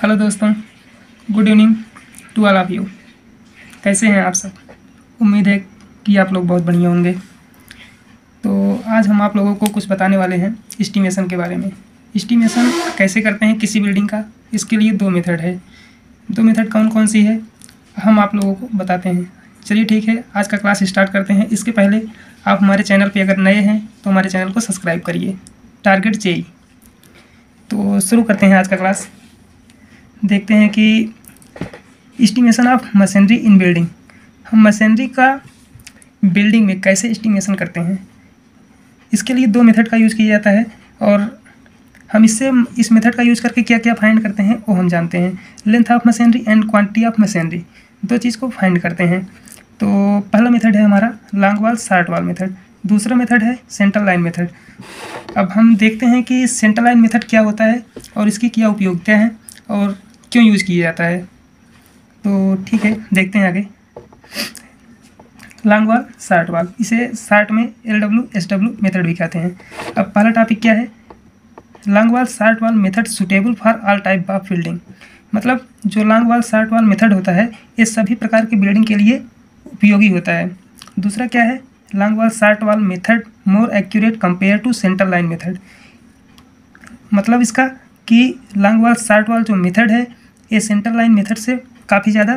Hello दोस्तों, good evening to all of you. कैसे हैं आप सब? उम्मीद है कि आप लोग बहुत बढ़िया होंगे। तो आज हम आप लोगों को कुछ बताने वाले हैं एस्टिमेशन के बारे में। एस्टिमेशन कैसे करते हैं किसी बिल्डिंग का, इसके लिए दो मेथड है। दो मेथड कौन कौन सी है हम आप लोगों को बताते हैं। चलिए ठीक है, आज का क्लास स्टार्ट करते हैं। इसके पहले आप हमारे चैनल पर अगर नए हैं तो हमारे चैनल को सब्सक्राइब करिए। Target JE. तो शुरू करते हैं आज का क्लास। देखते हैं कि estimation of machinery in building, हम मशीनरी का बिल्डिंग में कैसे एस्टिमेशन करते हैं। इसके लिए दो मेथड का यूज़ किया जाता है और हम इस मेथड का यूज़ करके क्या क्या फाइंड करते हैं वो हम जानते हैं। Length of machinery and quantity of machinery, दो चीज़ को फाइंड करते हैं। तो पहला मेथड है हमारा long wall short wall method, दूसरा मेथड है सेंटर लाइन मेथड। अब हम देखते हैं कि सेंटर लाइन मेथड क्या होता है और इसकी क्या उपयोगिता है और क्यों यूज़ किया जाता है। तो ठीक है, देखते हैं आगे। लॉन्ग वॉल शॉर्ट वॉल, इसे शॉर्ट में LW SW मेथड भी कहते हैं। अब पहला टॉपिक क्या है, long wall short wall method suitable for all type of building. मतलब जो long wall short wall method होता है ये सभी प्रकार की बिल्डिंग के लिए उपयोगी होता है। दूसरा क्या है, long wall short wall method more accurate compare to centre line method. मतलब इसका कि लॉन्ग वॉल शॉर्ट वॉल जो मेथड है ये सेंटर लाइन मेथड से काफ़ी ज़्यादा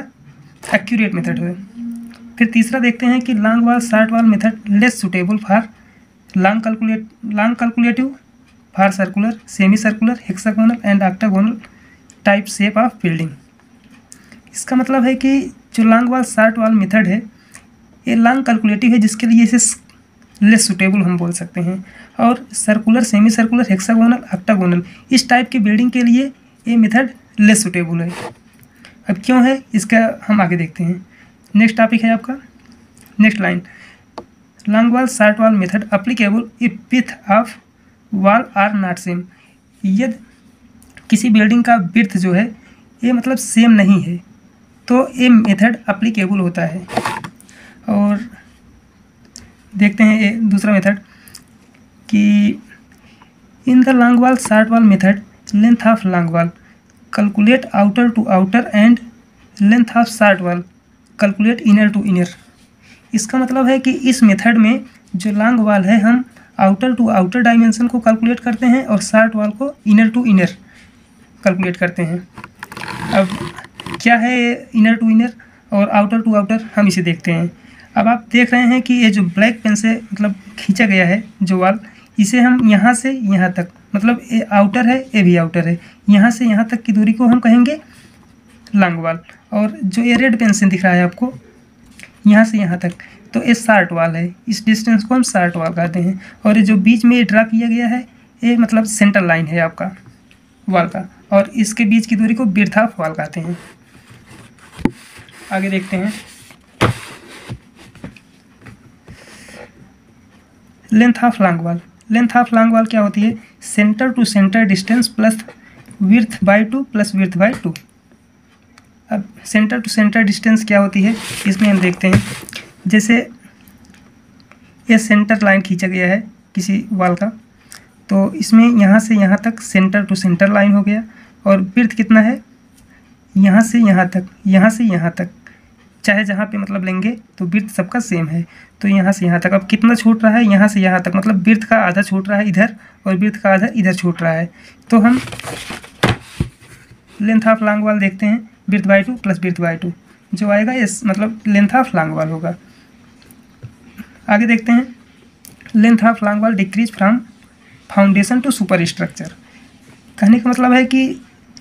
एक्यूरेट मेथड है। फिर तीसरा देखते हैं कि long wall short wall method less suitable for long calculative for circular, semi circular, hexagonal and octagonal type shape of building. इसका मतलब है कि जो long wall short wall method है ये लॉन्ग कैलकुलेटिव है, जिसके लिए इसे लेस सुटेबल हम बोल सकते हैं। और circular, semi circular, hexagonal, octagonal इस टाइप की बिल्डिंग के लिए ये मेथड लेस सुटेबल है। अब क्यों है इसका हम आगे देखते हैं। नेक्स्ट टॉपिक है आपका next line, long wall short wall method applicable if width of wall are not same. यदि किसी बिल्डिंग का विड्थ जो है ये मतलब सेम नहीं है तो ये मेथड अप्लीकेबल होता है। और देखते हैं ये दूसरा मेथड कि in the long wall short wall method length of long wall calculate outer to outer and length of short wall calculate inner to inner. इसका मतलब है कि इस मेथड में जो लॉन्ग वॉल है हम आउटर टू आउटर डायमेंशन को कैलकुलेट करते हैं और शॉर्ट वॉल को इनर टू इनर कैलकुलेट करते हैं। अब क्या है इनर टू इनर और आउटर टू आउटर, हम इसे देखते हैं। अब आप देख रहे हैं कि ये जो ब्लैक पेन से मतलब खींचा गया है जो वॉल, इसे हम यहाँ से यहाँ तक, मतलब ये आउटर है ये भी आउटर है, यहाँ से यहाँ तक की दूरी को हम कहेंगे लॉन्ग वॉल। और जो ये रेड पेन से दिख रहा है आपको यहाँ से यहाँ तक, तो ये शॉर्ट वॉल है। इस डिस्टेंस को हम शॉर्ट वॉल कहते हैं। और ये जो बीच में ये ड्रा किया गया है ये मतलब सेंटर लाइन है आपका वॉल का, और इसके बीच की दूरी को विड्थ ऑफ वॉल कहते हैं। आगे देखते हैं length of long wall. Length of long wall क्या होती है, centre to centre distance plus width by 2 plus width by 2। अब सेंटर टू सेंटर डिस्टेंस क्या होती है इसमें हम देखते हैं। जैसे ये सेंटर लाइन खींचा गया है किसी वॉल का, तो इसमें यहाँ से यहाँ तक सेंटर टू सेंटर लाइन हो गया। और विड्थ कितना है, यहाँ से यहाँ तक, यहाँ से यहाँ तक, चाहे जहाँ पे मतलब लेंगे तो विड्थ सबका सेम है। तो यहाँ से यहाँ तक अब कितना छूट रहा है, यहाँ से यहाँ तक, मतलब विड्थ का आधा छूट रहा है इधर और विड्थ का आधा इधर छूट रहा है। तो हम लेंथ ऑफ लॉन्ग वॉल देखते हैं, width by 2 plus width by 2 जो आएगा इस मतलब लेंथ ऑफ लॉन्ग वॉल होगा। आगे देखते हैं length of long wall decrease from foundation to super structure. कहने का मतलब है कि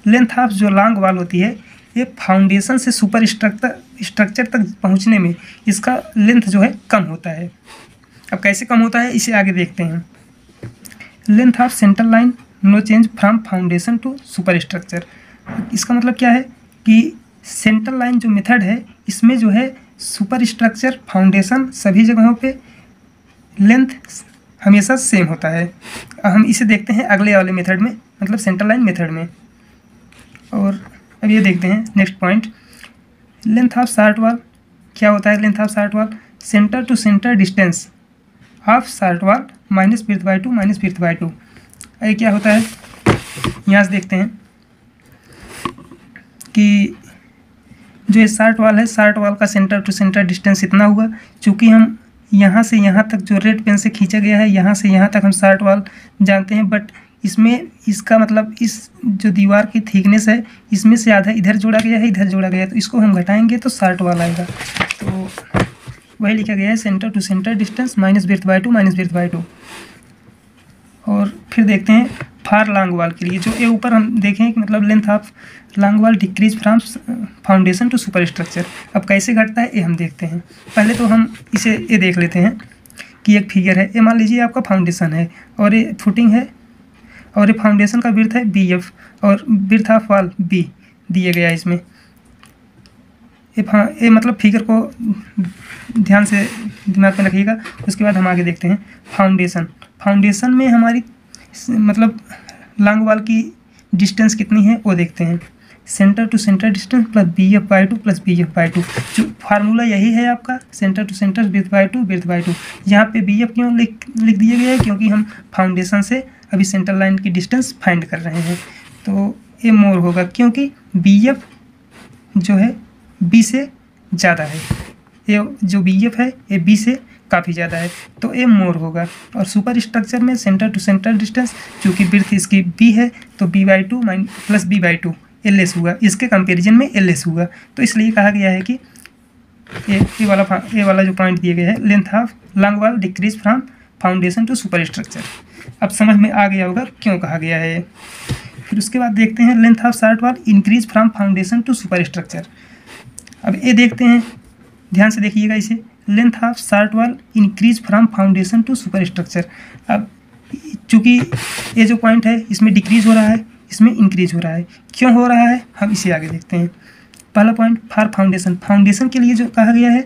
लेंथ ऑफ जो लॉन्ग वॉल होती है ये फाउंडेशन से सुपर स्ट्रक्चर तक पहुंचने में इसका लेंथ जो है कम होता है। अब कैसे कम होता है इसे आगे देखते हैं। Length of centre line no change from foundation to super structure. इसका मतलब क्या है कि सेंटर लाइन जो मेथड है इसमें जो है सुपर स्ट्रक्चर, फाउंडेशन सभी जगहों पे लेंथ हमेशा सेम होता है। हम इसे देखते हैं अगले वाले मेथड में, मतलब सेंटर लाइन मेथड में। और अब ये देखते हैं next point, length of short wall क्या होता है। Length of short wall centre to centre distance of short wall minus width by 2 minus width by 2। ये क्या होता है यहाँ से देखते हैं। कि जो ये शार्ट वाल है, शार्ट वाल का सेंटर टू सेंटर डिस्टेंस इतना हुआ। चूँकि हम यहाँ से यहाँ तक जो रेड पेन से खींचा गया है, यहाँ से यहाँ तक हम शार्ट वाल जानते हैं, बट इसमें इसका मतलब इस जो दीवार की थिकनेस है इसमें से आधा इधर जोड़ा गया है, इधर जोड़ा गया है, तो इसको हम घटाएंगे तो शार्ट वाल आएगा। तो वही लिखा गया है centre to centre distance minus width by 2 minus width by 2। और फिर देखते हैं फार लॉन्ग वाल के लिए, जो ये ऊपर हम देखें कि मतलब length of long wall decrease from foundation to super structure. अब कैसे घटता है ये हम देखते हैं। पहले तो हम इसे ये देख लेते हैं कि एक फिगर है, ये मान लीजिए आपका फाउंडेशन है और ये फुटिंग है और ये फाउंडेशन का विड्थ है BF और विड्थ ऑफ वाल B दिए गया है इसमें। ये मतलब फिगर को ध्यान से दिमाग में रखिएगा। उसके बाद हम आगे देखते हैं फाउंडेशन में हमारी मतलब लॉन्ग वाल की डिस्टेंस कितनी है वो देखते हैं। Centre to centre distance plus BF by 2 plus BF by 2। जो फार्मूला यही है आपका, centre to centre width by 2 width by 2। यहाँ पे BF क्यों लिख दिया गया है, क्योंकि हम फाउंडेशन से अभी सेंटर लाइन की डिस्टेंस फाइंड कर रहे हैं। तो ये मोर होगा क्योंकि BF जो है B से ज़्यादा है, ये जो BF है ये B से काफ़ी ज़्यादा है, तो ये मोर होगा। और सुपर स्ट्रक्चर में सेंटर टू सेंटर डिस्टेंस चूँकि विड्थ इसकी B है तो B by 2 plus B by 2 LS हुआ, इसके कंपेरिजन में LS हुआ। तो इसलिए कहा गया है कि ये वाला जो पॉइंट दिया गया है, length of long wall decrease from foundation to super structure. अब समझ में आ गया होगा क्यों कहा गया है। फिर उसके बाद देखते हैं length of short wall increase from foundation to super structure. अब ये देखते हैं, ध्यान से देखिएगा इसे, length of short wall increase from foundation to super structure. अब चूँकि ये जो पॉइंट है इसमें डिक्रीज हो रहा है, इसमें इंक्रीज हो रहा है, क्यों हो रहा है हम इसे आगे देखते हैं। पहला पॉइंट फॉर फाउंडेशन के लिए जो कहा गया है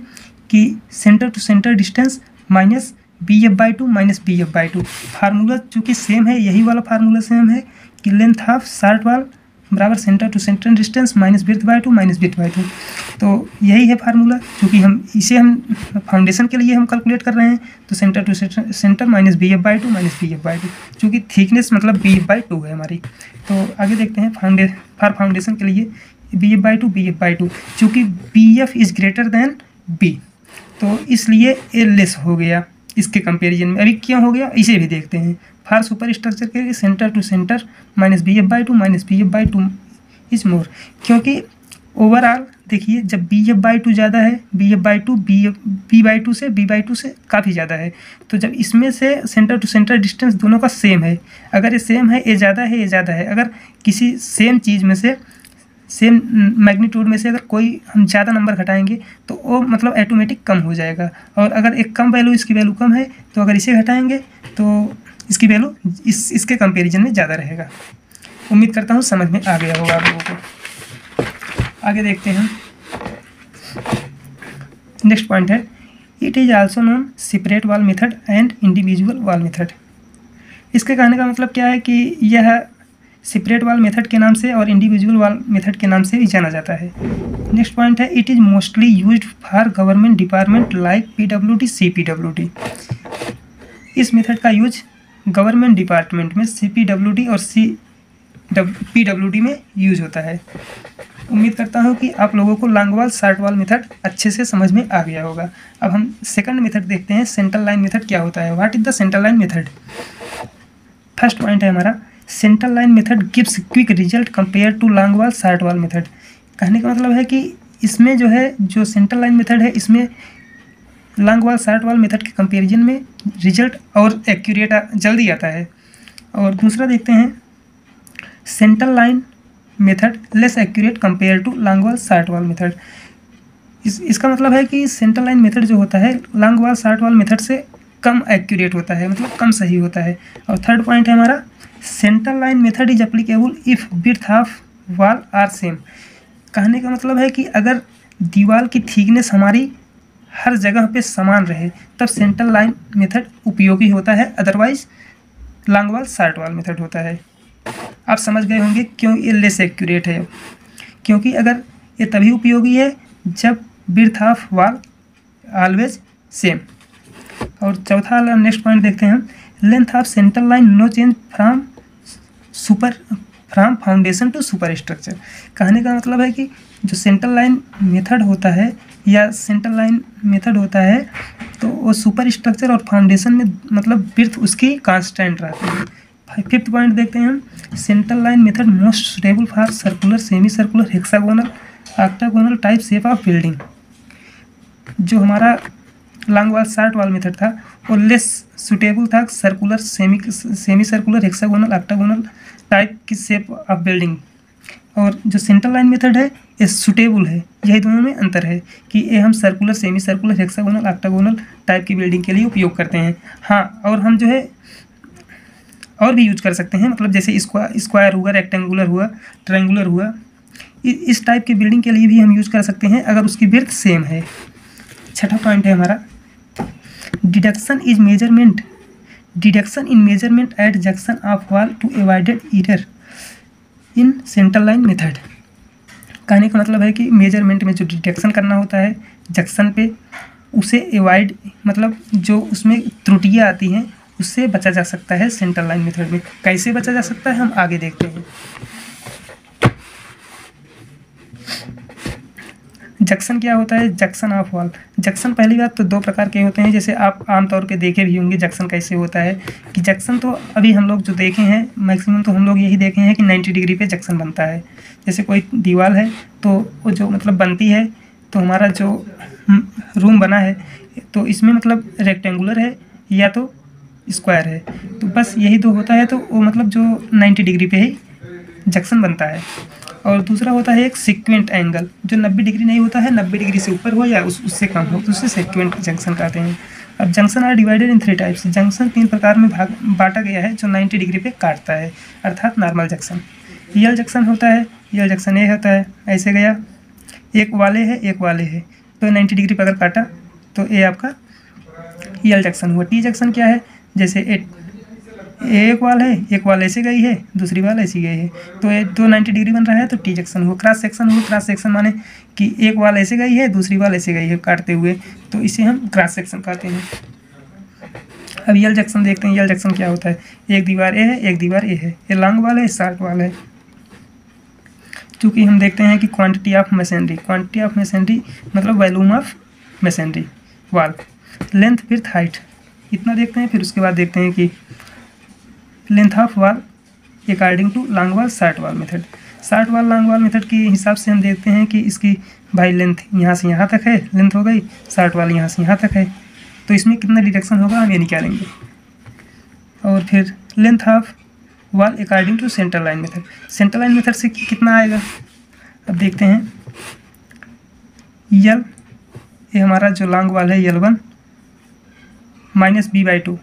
कि centre to centre distance minus BF by 2 minus BF by 2। Formula चूँकि सेम है, यही वाला फार्मूला सेम है कि लेंथ ऑफ शार्ट वाल बराबर centre to centre distance minus width by 2 minus width by 2। तो यही है फार्मूला, क्योंकि हम फाउंडेशन के लिए हम कैलकुलेट कर रहे हैं, तो centre to centre minus BF by 2 minus BF by 2, चूँकि थिकनेस मतलब BF बाई 2 है हमारी। तो आगे देखते हैं फॉर फाउंडेशन के लिए BF बाई 2 BF बाई 2, चूँकि BF is greater than B, तो इसलिए ये लेस हो गया इसके कंपेरिजन में। अभी क्यों हो गया इसे भी देखते हैं। फॉर सुपर स्ट्रक्चर के लिए centre to centre minus BF by 2 minus BF by 2 is more, क्योंकि ओवरऑल देखिए जब BF बाई 2 ज़्यादा है, BF बाई 2 B बाई 2 से B बाई 2 से काफ़ी ज़्यादा है, तो जब इसमें से सेंटर टू सेंटर डिस्टेंस दोनों का सेम है, अगर ये सेम है, ये ज़्यादा है, ये ज़्यादा है, अगर किसी सेम चीज़ में से सेम मैग्नीट्यूड में से अगर कोई हम ज़्यादा नंबर घटाएंगे तो वो मतलब ऑटोमेटिक कम हो जाएगा। और अगर एक कम वैल्यू इसकी वैल्यू कम है तो अगर इसे घटाएंगे तो इसकी वैल्यू इसके कंपैरिजन में ज़्यादा रहेगा। उम्मीद करता हूँ समझ में आ गया होगा आप लोगों को। आगे देखते हैं, नेक्स्ट पॉइंट है it is also known separate वाल मेथड एंड इंडिविजुअल वाल मेथड। इसके कहने का मतलब क्या है कि यह सेपरेट वाल मेथड के नाम से और इंडिविजुअल वाल मेथड के नाम से भी जाना जाता है। नेक्स्ट पॉइंट है it is mostly used for government department like PWD CPWD। इस मेथड का यूज गवर्नमेंट डिपार्टमेंट में CPWD और PWD में यूज होता है। उम्मीद करता हूँ कि आप लोगों को long wall short wall method अच्छे से समझ में आ गया होगा। अब हम सेकंड मेथड देखते हैं, सेंट्रल लाइन मेथड क्या होता है। What is the central line method. First point है हमारा central line method gives quick result compare to long wall short wall method. कहने का मतलब है कि इसमें जो है जो सेंट्रल लाइन मेथड है इसमें long wall short wall method के कंपैरिजन में रिजल्ट और एक्यूरेट जल्दी आता है। और दूसरा देखते हैं central line method less accurate compare to long wall short wall method. इसका मतलब है कि सेंट्रल लाइन मेथड जो होता है long wall short wall method से कम एक्यूरेट होता है, मतलब कम सही होता है। और थर्ड पॉइंट है हमारा central line method is applicable if width of वाल आर सेम। कहने का मतलब है कि अगर दीवार की थिकनेस हमारी हर जगह पे समान रहे तब सेंट्रल लाइन मेथड उपयोगी होता है, otherwise long wall short wall method होता है। आप समझ गए होंगे क्यों ये लेस एक्यूरेट है, क्योंकि अगर ये तभी उपयोगी है जब width of wall always same. और चौथा नेक्स्ट पॉइंट देखते हैं length of central line no change from from foundation to super structure. कहने का मतलब है कि जो सेंट्रल लाइन मेथड होता है या सेंट्रल लाइन मेथड होता है तो वो सुपर स्ट्रक्चर और फाउंडेशन में मतलब विड्थ उसकी कांस्टेंट रहती है। फिफ्थ पॉइंट देखते हैं हम, central line method most suitable for circular, semi circular, hexagonal, octagonal type shape of building. जो हमारा long wall short wall method था वो लेस सुटेबल था circular, semi circular, hexagonal, octagonal type की शेप ऑफ बिल्डिंग। और जो central line method है ये सुटेबल है। यही दोनों में अंतर है कि ये हम circular, semi circular, hexagonal, octagonal type की बिल्डिंग के लिए उपयोग करते हैं। हाँ, और हम जो है और भी यूज कर सकते हैं, मतलब जैसे स्क्वायर हुआ, रेक्टेंगुलर हुआ, ट्रायंगुलर हुआ, इस टाइप की बिल्डिंग के लिए भी हम यूज कर सकते हैं अगर उसकी विड्थ सेम है। छठा पॉइंट है हमारा, deduction in measurement at junction of wall to avoided error in central line method. कहने का मतलब है कि मेजरमेंट में जो डिडक्शन करना होता है जंक्शन पे, उसे अवॉइड मतलब जो उसमें त्रुटियाँ आती हैं उससे बचा जा सकता है सेंट्रल लाइन मेथड में। कैसे बचा जा सकता है हम आगे देखते हैं। जंक्शन क्या होता है? Junction of wall. जंक्शन पहली बात तो दो प्रकार के होते हैं, जैसे आप आमतौर पे देखे भी होंगे जंक्शन कैसे होता है कि जंक्शन तो अभी हम लोग जो देखे हैं मैक्सिमम तो हम लोग यही देखे हैं कि 90 डिग्री पे जंक्शन बनता है। जैसे कोई दीवार है तो वो जो मतलब बनती है तो हमारा जो रूम बना है तो इसमें मतलब रेक्टेंगुलर है या तो स्क्वायर है, तो बस यही दो होता है, तो वो मतलब जो 90 डिग्री पे ही जंक्शन बनता है। और दूसरा होता है एक सीक्वेंट एंगल, जो 90 डिग्री नहीं होता है, 90 डिग्री से ऊपर हो या उससे कम हो तो उससे सीक्वेंट जंक्शन कहते हैं। अब junction are divided in 3 types. Junction 3 प्रकार में बांटा गया है जो 90 डिग्री पे काटता है, अर्थात नॉर्मल जंक्शन। यल जंक्शन होता है, यल जंक्शन ये होता है, ऐसे गया एक वाले है एक वाले है, तो 90 डिग्री पर अगर काटा तो ये आपका यल जंक्शन हुआ। टी जंक्शन क्या है? जैसे एक वाल है, एक वाल ऐसे गई है, दूसरी वाल ऐसी गई है, तो ये 290 डिग्री बन रहा है तो टी जंक्शन हुआ। क्रॉस सेक्शन हुआ, क्रॉस सेक्शन माने कि एक वाल ऐसे गई है, दूसरी वाल ऐसे गई है काटते हुए, तो इसे हम क्रॉस सेक्शन कहते हैं। अब यल जंक्शन देखते हैं। यल जंक्शन क्या होता है? एक दीवार ए है, एक दीवार ए है, ये लॉन्ग वाल है, शॉर्ट वाल है। चूँकि हम देखते हैं कि क्वांटिटी ऑफ मशीनरी मतलब volume of machinery, wall, length, width, height, इतना देखते हैं। फिर उसके बाद देखते हैं कि length of wall according to long wall short wall method. Short wall long wall method के हिसाब से हम देखते हैं कि इसकी भाई लेंथ यहाँ से यहाँ तक है, लेंथ हो गई, शॉर्ट वॉल यहाँ से यहाँ तक है, तो इसमें कितना डिडक्शन होगा हम ये निकालेंगे। और फिर length of wall according to central line method. Central line method से कितना आएगा अब देखते हैं। यल, ये हमारा जो लॉन्ग वॉल है L1 -b/2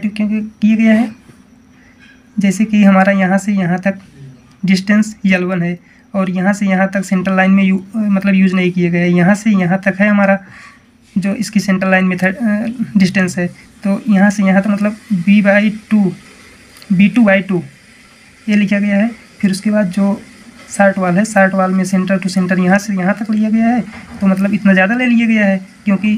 क्योंकि किया गया है, जैसे कि हमारा यहाँ से यहाँ तक डिस्टेंस L1 है और यहाँ से यहाँ तक सेंट्रल लाइन में मतलब यूज़ नहीं किया गया है, यहाँ से यहाँ तक है हमारा जो इसकी सेंट्रल लाइन मेथड डिस्टेंस है, तो यहाँ से यहाँ तक मतलब b/2 ये लिखा गया है। फिर उसके बाद जो शॉर्ट वाल है, शॉर्ट वाल में सेंटर टू सेंटर यहाँ से यहाँ तक लिया गया है, तो मतलब इतना ज़्यादा ले लिया गया है, क्योंकि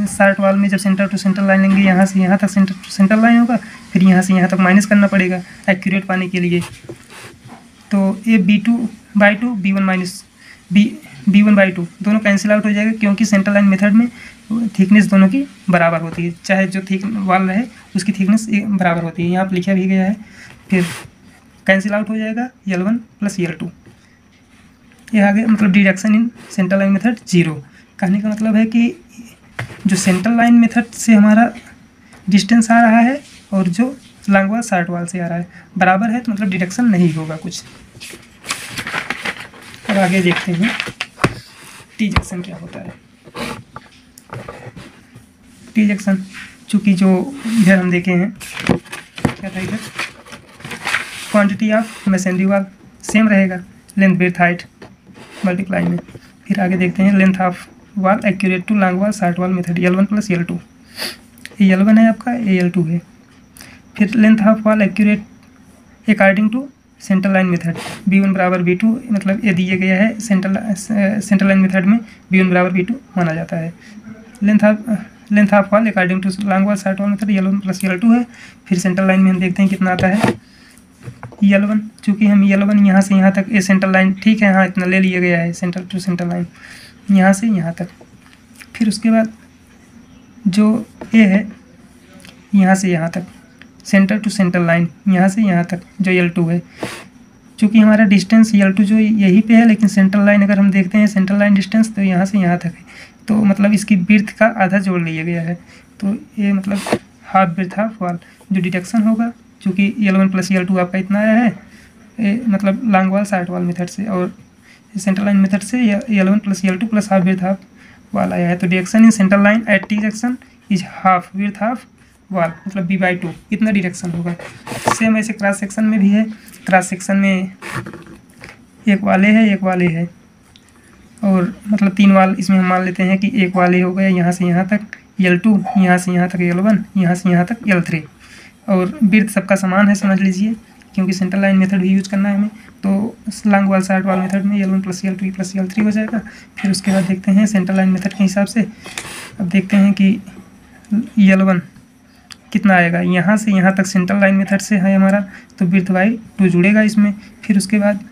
शॉर्ट वाल में जब सेंटर टू सेंटर लाइन लेंगे यहाँ से यहाँ तक सेंटर टू सेंटर लाइन होगा, फिर यहाँ से यहाँ तक माइनस करना पड़ेगा एक्यूरेट पाने के लिए। तो ये b/2 b1/2 दोनों कैंसिल आउट हो जाएगा, क्योंकि सेंट्रल लाइन मेथड में थिकनेस दोनों की बराबर होती है, चाहे जो थिक वाल रहे उसकी थिकनेस बराबर होती है, यहाँ पर लिखा भी गया है। फिर कैंसिल आउट हो जाएगा L1 + L2, ये आ गया मतलब deduction in central line method 0। कहने का मतलब है कि जो सेंट्रल लाइन मेथड से हमारा डिस्टेंस आ रहा है और जो लॉन्ग वाल शॉर्ट वाल से आ रहा है बराबर है, तो मतलब डिडक्शन नहीं होगा कुछ। अब आगे देखते हैं टी जंक्शन क्या होता है। टी जंक्शन चूँकि जो इधर हम देखे हैं क्या था, इधर क्वांटिटी ऑफ मशीनरी वाल सेम रहेगा, लेंथ, विड्थ, हाइट मल्टीप्लाई में। फिर आगे देखते हैं length of wall accurate to long वाल शॉर्ट वाल मेथड L1 + L2। ये L1 है आपका, ये L2 है। फिर length of wall accurate according to central line method b1 = b2, मतलब ये दिया गया है सेंट्रल लाइन मेथड में b1 = b2 माना जाता है। लेंथ ऑफ वाल अकॉर्डिंग टू लॉन्ग वाल शॉर्ट वाल मेथड L1 + L2 है। फिर सेंट्रल लाइन में हम देखते हैं कितना आता है L1, चूँकि हम L1 यहाँ से यहाँ तक, ये सेंट्रल लाइन ठीक है, हाँ इतना ले लिया गया है सेंटर टू सेंटर लाइन, यहाँ से यहाँ तक। फिर उसके बाद जो ए है यहाँ से यहाँ तक, सेंटर टू सेंटर लाइन यहाँ से यहाँ तक जो L2 है, चूँकि हमारा डिस्टेंस L2 जो यहीं पे है, लेकिन सेंट्रल लाइन अगर हम देखते हैं सेंट्रल लाइन डिस्टेंस तो यहाँ से यहाँ तक है, तो मतलब इसकी बिर्थ का आधा जोड़ लिया गया है, तो ये मतलब हाफ बिर्थ हाफ वाल। जो डिडक्शन होगा, चूँकि L1 प्लस L2 आपका इतना आया है, ये मतलब long wall short wall method से, और सेंट्रल लाइन मेथड से L1 plus L2 plus half breadth half wall आया है। तो deduction in central line at T junction is half breadth half wall, मतलब B/2 इतना डिडक्शन होगा। सेम ऐसे क्रॉस सेक्शन में भी है, क्रॉस सेक्शन में एक वाले है एक वाले है, और मतलब 3 वाल इसमें हम मान लेते हैं कि एक वाले हो गया यहाँ से यहाँ तक L2, यहाँ से यहाँ तक L1, यहाँ से यहाँ तक L3, और बिर्थ सबका समान है समझ लीजिए, क्योंकि सेंट्रल लाइन मेथड भी यूज़ करना है हमें, तो long wall short wall method में L1 plus L2 plus L3 हो जाएगा। फिर उसके बाद देखते हैं सेंट्रल लाइन मेथड के हिसाब से, अब देखते हैं कि L1 कितना आएगा, यहाँ से यहाँ तक सेंट्रल लाइन मेथड से है हमारा, तो बिर्थ/2 जुड़ेगा इसमें। फिर उसके बाद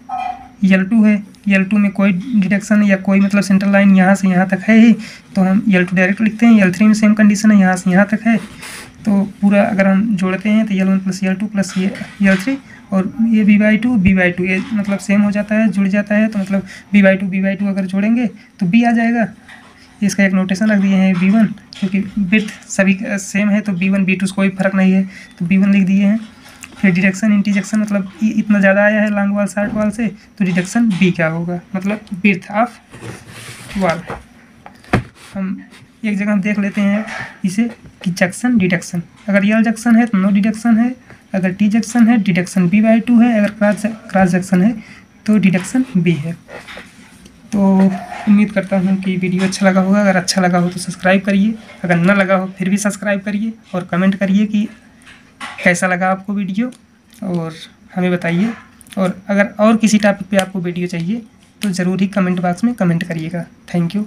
L2 है, L2 में कोई डिडक्शन या कोई मतलब सेंट्रल लाइन यहाँ से यहाँ तक है ही, तो हम L2 डायरेक्ट लिखते हैं। L3 में सेम कंडीशन है, यहाँ से यहाँ तक है, तो पूरा अगर हम जोड़ते हैं तो L1 प्लस L2 प्लस ये L3, और ये B/2 ये मतलब सेम हो जाता है, जुड़ जाता है, तो मतलब B/2 अगर जोड़ेंगे तो B आ जाएगा। इसका एक नोटेशन रख दिए हैं B1, क्योंकि बिर्थ सभी सेम है, तो B1 B2 से कोई फर्क नहीं है, तो B1 लिख दिए हैं। फिर डिडक्शन इंटीजेक्शन, मतलब इतना ज़्यादा आया है लॉन्ग वाल शार्ट वाल से, तो डिडक्शन B क्या होगा, मतलब बिर्थ ऑफ वाल। हम एक जगह हम देख लेते हैं इसे कि जंक्शन डिडक्शन, अगर L जंक्शन है तो नो डिडक्शन है, अगर T जंक्शन है डिडक्शन B/2 है, अगर क्रॉस जंक्शन है तो डिडक्शन B है। तो उम्मीद करता हूँ कि वीडियो अच्छा लगा होगा, अगर अच्छा लगा हो तो सब्सक्राइब करिए, अगर ना लगा हो फिर भी सब्सक्राइब करिए, और कमेंट करिए कि कैसा लगा आपको वीडियो, और हमें बताइए। और अगर और किसी टॉपिक पे आपको वीडियो चाहिए तो ज़रूर ही कमेंट बॉक्स में कमेंट करिएगा। Thank you.